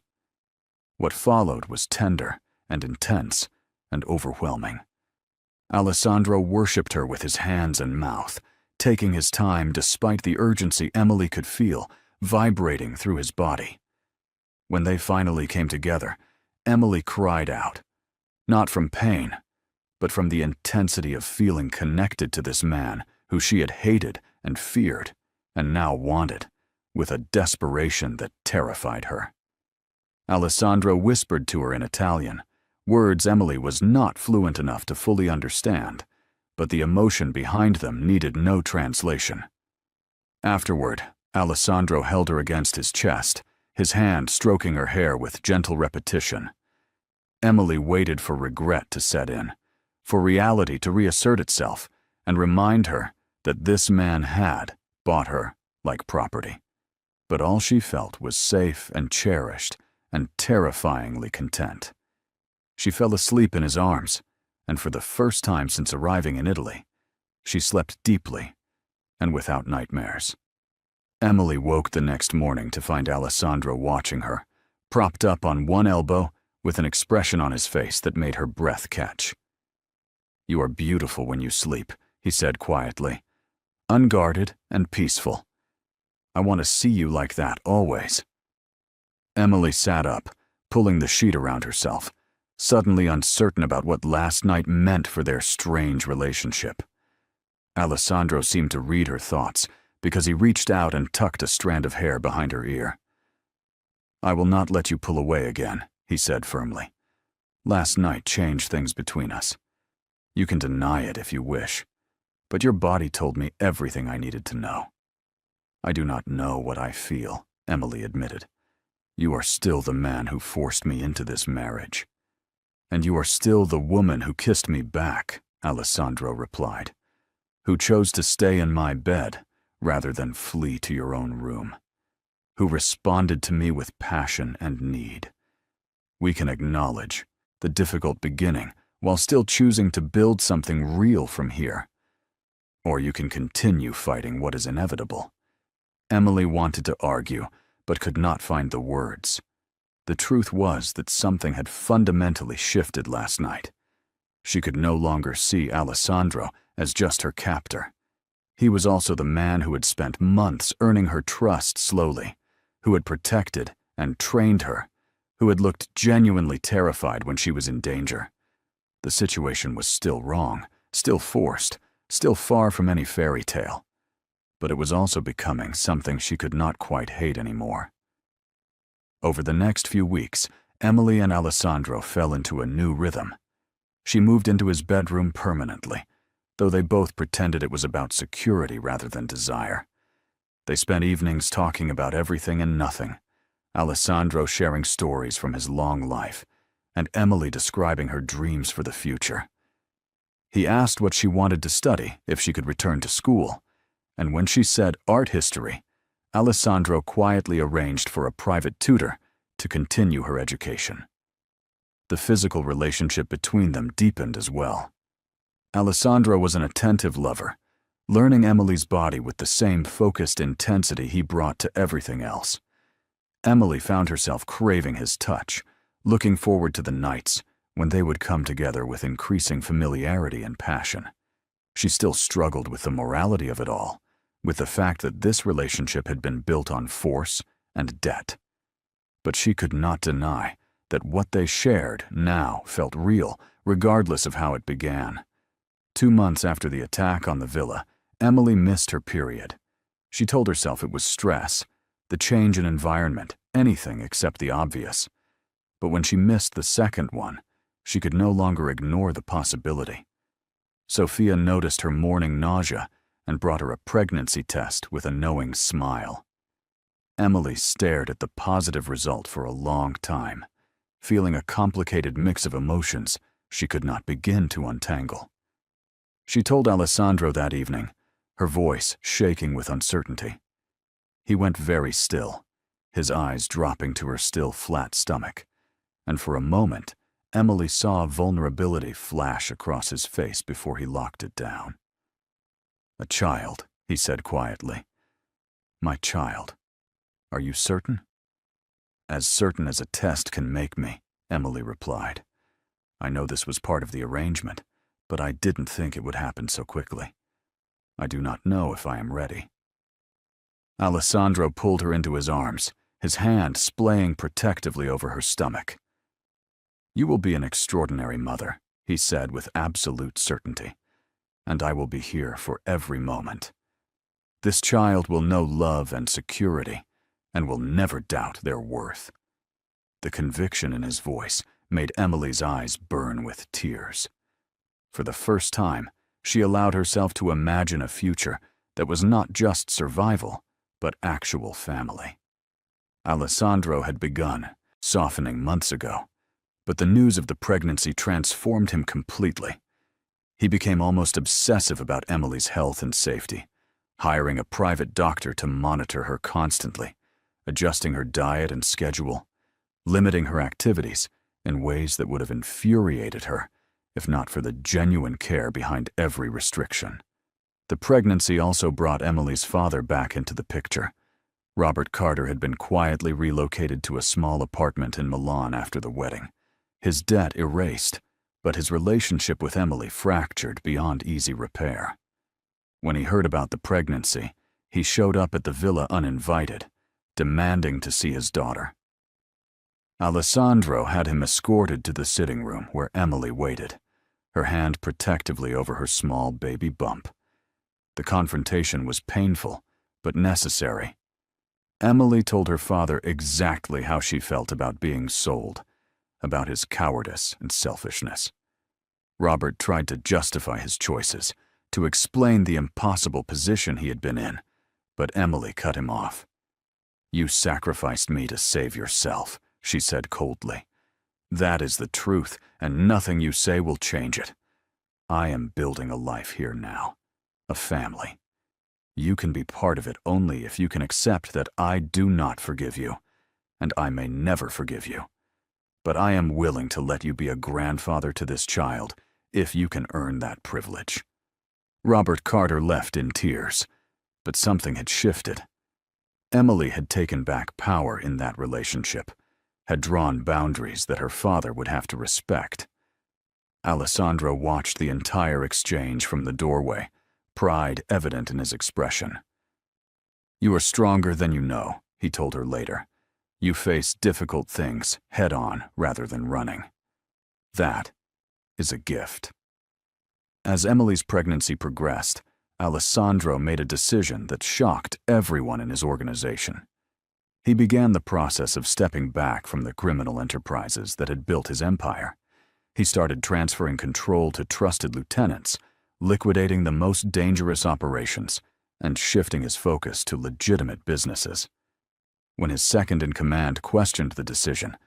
[SPEAKER 2] What followed was tender and intense and overwhelming. Alessandro worshipped her with his hands and mouth, taking his time despite the urgency Emily could feel vibrating through his body. When they finally came together, Emily cried out, not from pain, but from the intensity of feeling connected to this man who she had hated and feared and now wanted, with a desperation that terrified her. Alessandro whispered to her in Italian, words Emily was not fluent enough to fully understand, but the emotion behind them needed no translation. Afterward, Alessandro held her against his chest, his hand stroking her hair with gentle repetition. Emily waited for regret to set in, for reality to reassert itself and remind her that this man had bought her like property. But all she felt was safe and cherished and terrifyingly content. She fell asleep in his arms, and for the first time since arriving in Italy, she slept deeply and without nightmares. Emily woke the next morning to find Alessandro watching her, propped up on one elbow with an expression on his face that made her breath catch. "You are beautiful when you sleep," he said quietly. Unguarded and peaceful. I want to see you like that always. Emily sat up, pulling the sheet around herself, suddenly uncertain about what last night meant for their strange relationship. Alessandro seemed to read her thoughts because he reached out and tucked a strand of hair behind her ear. I will not let you pull away again, he said firmly. Last night changed things between us. You can deny it if you wish, but your body told me everything I needed to know. I do not know what I feel, Emily admitted. You are still the man who forced me into this marriage. And you are still the woman who kissed me back, Alessandro replied, who chose to stay in my bed rather than flee to your own room, who responded to me with passion and need. We can acknowledge the difficult beginning while still choosing to build something real from here. Or you can continue fighting what is inevitable. Emily wanted to argue, but could not find the words. The truth was that something had fundamentally shifted last night. She could no longer see Alessandro as just her captor. He was also the man who had spent months earning her trust slowly, who had protected and trained her, who had looked genuinely terrified when she was in danger. The situation was still wrong, still forced, still far from any fairy tale. But it was also becoming something she could not quite hate anymore. Over the next few weeks, Emily and Alessandro fell into a new rhythm. She moved into his bedroom permanently, though they both pretended it was about security rather than desire. They spent evenings talking about everything and nothing, Alessandro sharing stories from his long life, and Emily describing her dreams for the future. He asked what she wanted to study if she could return to school, and when she said art history, Alessandro quietly arranged for a private tutor to continue her education. The physical relationship between them deepened as well. Alessandro was an attentive lover, learning Emily's body with the same focused intensity he brought to everything else. Emily found herself craving his touch, looking forward to the nights when they would come together with increasing familiarity and passion. She still struggled with the morality of it all, with the fact that this relationship had been built on force and debt. But she could not deny that what they shared now felt real, regardless of how it began. 2 months after the attack on the villa, Emily missed her period. She told herself it was stress, the change in environment, anything except the obvious. But when she missed the second one, she could no longer ignore the possibility. Sophia noticed her morning nausea and brought her a pregnancy test with a knowing smile. Emily stared at the positive result for a long time, feeling a complicated mix of emotions she could not begin to untangle. She told Alessandro that evening, her voice shaking with uncertainty. He went very still, his eyes dropping to her still flat stomach, and for a moment, Emily saw vulnerability flash across his face before he locked it down. A child, he said quietly. My child. Are you certain? As certain as a test can make me, Emily replied. I know this was part of the arrangement, but I didn't think it would happen so quickly. I do not know if I am ready. Alessandro pulled her into his arms, his hand splaying protectively over her stomach. You will be an extraordinary mother, he said with absolute certainty, and I will be here for every moment. This child will know love and security, and will never doubt their worth. The conviction in his voice made Emily's eyes burn with tears. For the first time, she allowed herself to imagine a future that was not just survival, but actual family. Alessandro had begun, softening months ago, but the news of the pregnancy transformed him completely. He became almost obsessive about Emily's health and safety, hiring a private doctor to monitor her constantly, adjusting her diet and schedule, limiting her activities in ways that would have infuriated her if not for the genuine care behind every restriction. The pregnancy also brought Emily's father back into the picture. Robert Carter had been quietly relocated to a small apartment in Milan after the wedding. His debt erased, but his relationship with Emily fractured beyond easy repair. When he heard about the pregnancy, he showed up at the villa uninvited, demanding to see his daughter. Alessandro had him escorted to the sitting room where Emily waited, her hand protectively over her small baby bump. The confrontation was painful, but necessary. Emily told her father exactly how she felt about being sold, about his cowardice and selfishness. Robert tried to justify his choices, to explain the impossible position he had been in, but Emily cut him off. "You sacrificed me to save yourself," she said coldly. "That is the truth, and nothing you say will change it. I am building a life here now, a family. You can be part of it only if you can accept that I do not forgive you, and I may never forgive you. But I am willing to let you be a grandfather to this child if you can earn that privilege." Robert Carter left in tears, but something had shifted. Emily had taken back power in that relationship, had drawn boundaries that her father would have to respect. Alessandro watched the entire exchange from the doorway, pride evident in his expression. "You are stronger than you know," he told her later. "You face difficult things head-on rather than running. That is a gift." As Emily's pregnancy progressed, Alessandro made a decision that shocked everyone in his organization. He began the process of stepping back from the criminal enterprises that had built his empire. He started transferring control to trusted lieutenants, liquidating the most dangerous operations, and shifting his focus to legitimate businesses. When his second-in-command questioned the decision,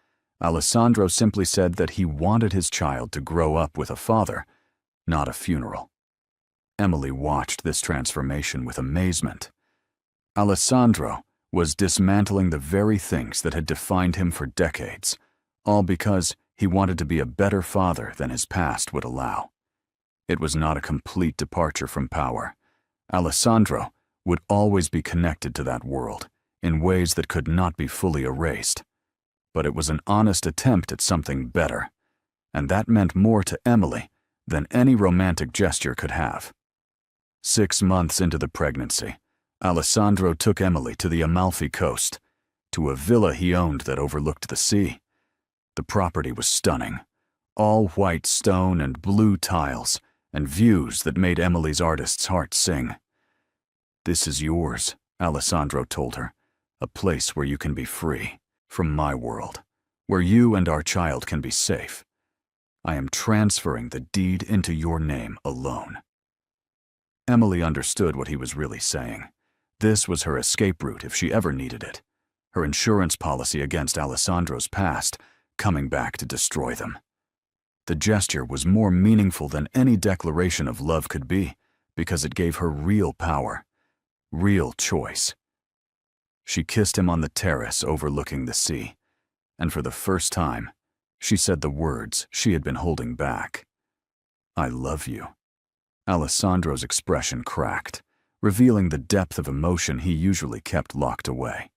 [SPEAKER 2] Alessandro simply said that he wanted his child to grow up with a father, not a funeral. Emily watched this transformation with amazement. Alessandro was dismantling the very things that had defined him for decades, all because he wanted to be a better father than his past would allow. It was not a complete departure from power. Alessandro would always be connected to that world in ways that could not be fully erased. But it was an honest attempt at something better, and that meant more to Emily than any romantic gesture could have. 6 months into the pregnancy, Alessandro took Emily to the Amalfi Coast, to a villa he owned that overlooked the sea. The property was stunning, all white stone and blue tiles, and views that made Emily's artist's heart sing. "This is yours," Alessandro told her, "a place where you can be free, from my world, where you and our child can be safe. I am transferring the deed into your name alone." Emily understood what he was really saying. This was her escape route if she ever needed it, her insurance policy against Alessandro's past, coming back to destroy them. The gesture was more meaningful than any declaration of love could be, because it gave her real power, real choice. She kissed him on the terrace overlooking the sea, and for the first time, she said the words she had been holding back. "I love you." Alessandro's expression cracked, revealing the depth of emotion he usually kept locked away.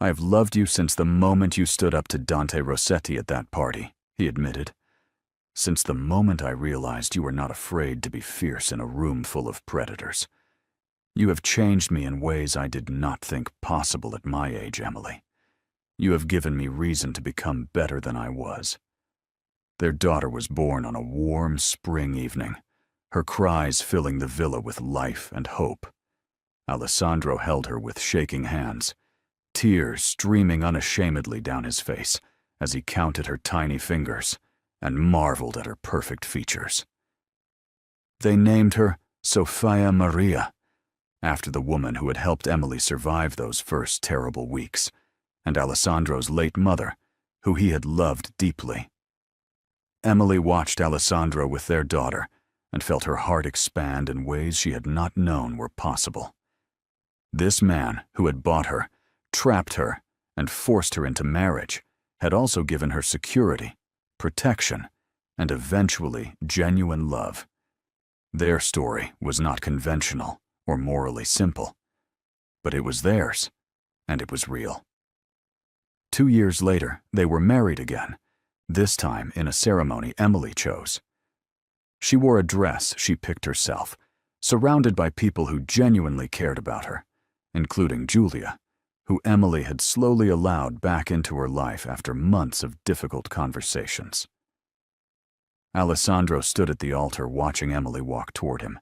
[SPEAKER 2] "I have loved you since the moment you stood up to Dante Rossetti at that party," he admitted. "Since the moment I realized you were not afraid to be fierce in a room full of predators. You have changed me in ways I did not think possible at my age, Emily. You have given me reason to become better than I was." Their daughter was born on a warm spring evening, her cries filling the villa with life and hope. Alessandro held her with shaking hands, tears streaming unashamedly down his face as he counted her tiny fingers and marveled at her perfect features. They named her Sophia Maria, after the woman who had helped Emily survive those first terrible weeks, and Alessandro's late mother, who he had loved deeply. Emily watched Alessandro with their daughter and felt her heart expand in ways she had not known were possible. This man who had bought her, trapped her, and forced her into marriage had also given her security, protection, and eventually genuine love. Their story was not conventional or morally simple, but it was theirs, and it was real. 2 years later, they were married again, this time in a ceremony Emily chose. She wore a dress she picked herself, surrounded by people who genuinely cared about her, including Julia, who Emily had slowly allowed back into her life after months of difficult conversations. Alessandro stood at the altar watching Emily walk toward him,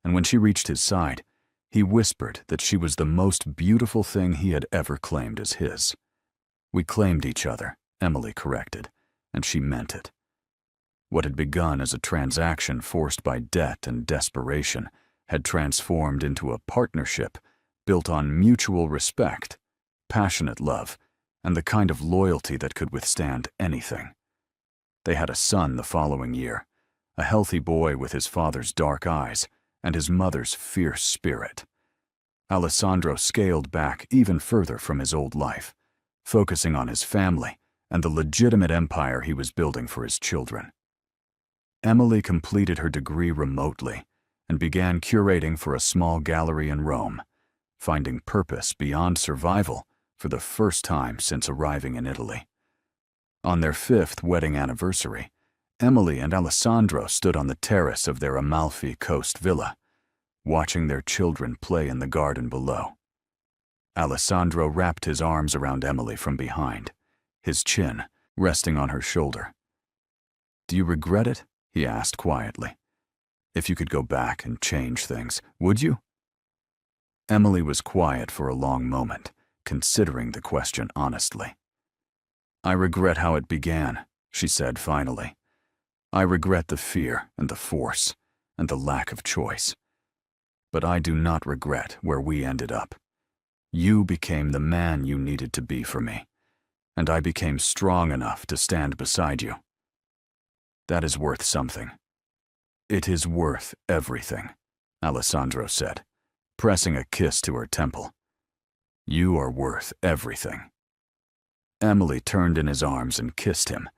[SPEAKER 2] and when she reached his side, he whispered that she was the most beautiful thing he had ever claimed as his. "We claimed each other," Emily corrected, and she meant it. What had begun as a transaction forced by debt and desperation had transformed into a partnership built on mutual respect, passionate love, and the kind of loyalty that could withstand anything. They had a son the following year, a healthy boy with his father's dark eyes and his mother's fierce spirit. Alessandro scaled back even further from his old life, focusing on his family and the legitimate empire he was building for his children. Emily completed her degree remotely and began curating for a small gallery in Rome, finding purpose beyond survival for the first time since arriving in Italy. On their 5th wedding anniversary, Emily and Alessandro stood on the terrace of their Amalfi Coast villa, watching their children play in the garden below. Alessandro wrapped his arms around Emily from behind, his chin resting on her shoulder. "Do you regret it?" he asked quietly. "If you could go back and change things, would you?" Emily was quiet for a long moment, considering the question honestly. "I regret how it began," she said finally. "I regret the fear and the force and the lack of choice. But I do not regret where we ended up. You became the man you needed to be for me, and I became strong enough to stand beside you. That is worth something." "It is worth everything," Alessandro said, pressing a kiss to her temple. "You are worth everything." Emily turned in his arms and kissed him,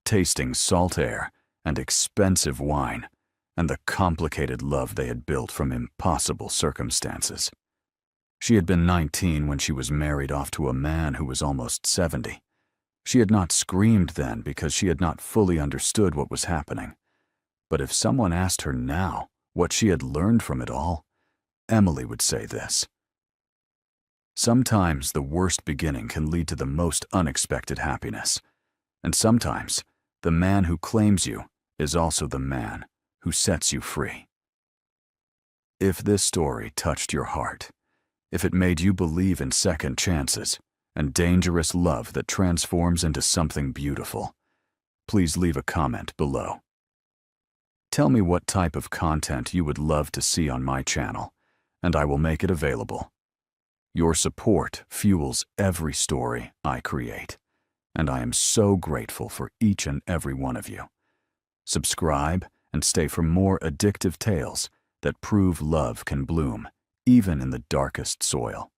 [SPEAKER 2] tasting salt air and expensive wine and the complicated love they had built from impossible circumstances. She had been 19 when she was married off to a man who was almost 70. She had not screamed then because she had not fully understood what was happening. But if someone asked her now what she had learned from it all, Emily would say this: "Sometimes the worst beginning can lead to the most unexpected happiness, and sometimes the man who claims you is also the man who sets you free." If this story touched your heart, if it made you believe in second chances and dangerous love that transforms into something beautiful, please leave a comment below. Tell me what type of content you would love to see on my channel, and I will make it available. Your support fuels every story I create, and I am so grateful for each and every one of you. Subscribe and stay for more addictive tales that prove love can bloom even in the darkest soil.